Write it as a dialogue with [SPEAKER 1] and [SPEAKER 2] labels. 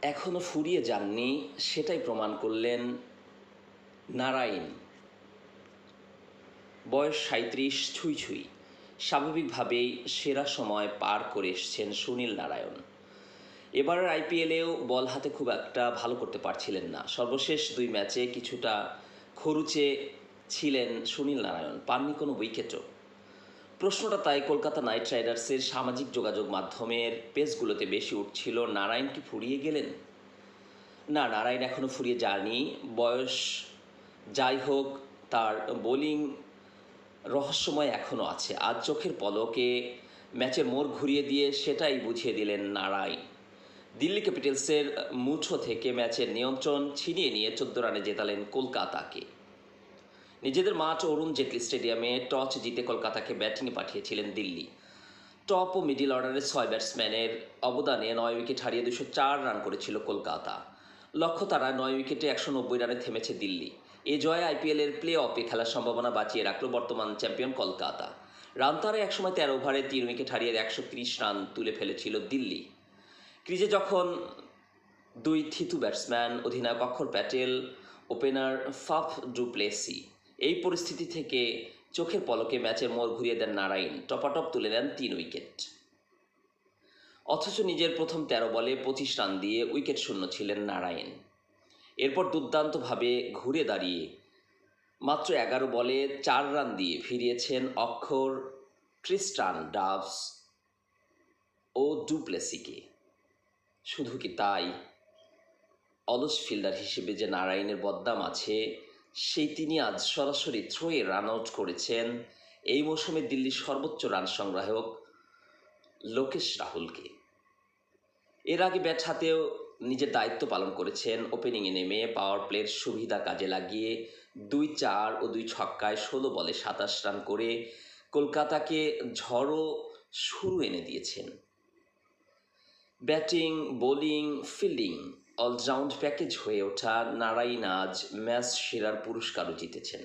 [SPEAKER 1] এখনও ফুরিয়ে যাননি, সেটাই প্রমাণ করলেন নারাইন। বয়স ৩৭ ছুঁই ছুঁই। স্বাভাবিকভাবেই সেরা সময় পার করে এসছেন সুনীল নারায়ণ। এবারের আইপিএলেও বল হাতে খুব একটা ভালো করতে পারছিলেন না। সর্বশেষ ২ ম্যাচে কিছুটা খরুচে ছিলেন সুনীল নারায়ণ, পাননি কোনো উইকেটও। প্রশ্নটা তাই কলকাতা নাইট রাইডার্সের সামাজিক যোগাযোগ মাধ্যমের পেজগুলোতে বেশি উঠছিল, নারায়ণ কি ফুরিয়ে গেলেন? না, নারায়ণ এখনও ফুরিয়ে যায়নি। বয়স যাই হোক, তার বোলিং রহস্যময় এখনও আছে। আজ চোখের পলকে ম্যাচের মোড় ঘুরিয়ে দিয়ে সেটাই বুঝিয়ে দিলেন নারায়ণ। দিল্লি ক্যাপিটালসের মুঠো থেকে ম্যাচের নিয়ন্ত্রণ ছিনিয়ে নিয়ে 14 রানে জেতালেন কলকাতাকে। নিজেদের মাঠ অরুণ জেটলি স্টেডিয়ামে টস জিতে কলকাতাকে ব্যাটিংয়ে পাঠিয়েছিলেন দিল্লি। টপ ও মিডিল অর্ডারের 6 ব্যাটসম্যানের অবদানে 9 উইকেট হারিয়ে 204 রান করেছিল কলকাতা। লক্ষ্য তারা 9 উইকেটে 190 রানে থেমেছে দিল্লি। এ জয়ে আইপিএলের প্লে অফে খেলার সম্ভাবনা বাঁচিয়ে রাখল বর্তমান চ্যাম্পিয়ন কলকাতা। রান তারা একসময় 13 ওভারে 3 উইকেট হারিয়ে 130 রান তুলে ফেলেছিল দিল্লি। ক্রিজে যখন 2 থিতু ব্যাটসম্যান, অধিনায়ক অক্ষর Patel, opener Faf du Plessis, এই পরিস্থিতি থেকে চোখের পলকে ম্যাচের মোড় ঘুরিয়ে দেন নারায়ণ। টপাটপ তুলে নেন 3 উইকেট। অথচ নিজের প্রথম 13 বলে 25 রান দিয়ে উইকেট শূন্য ছিলেন নারায়ণ। এরপর দুর্দান্তভাবে ঘুরে দাঁড়িয়ে মাত্র 11 বলে 4 রান দিয়ে ফিরিয়েছেন অক্ষর, ট্রিস্টান ডাভস ও ডুপ্লেসিকে। শুধু কি তাই, অলস ফিল্ডার হিসেবে যে নারায়ণের বদনাম আছে, সেই তিনি আজ সরাসরি থ্রোয়ে রান আউট করেছেন এই মৌসুমে দিল্লির সর্বোচ্চ রান সংগ্রাহক লোকেশ রাহুলকে। এর আগে ব্যাট হাতেও নিজের দায়িত্ব পালন করেছেন। ওপেনিংয়ে নেমে পাওয়ার প্লের সুবিধা কাজে লাগিয়ে 2-4 ও 2 ছক্কায় 16 বলে 27 রান করে কলকাতাকে ঝড়ো শুরু এনে দিয়েছেন। Batting, bowling, fielding all round package হয়ে ওঠা নারায়ণ আজ ম্যাচ সেরার পুরস্কারও জিতেছেন।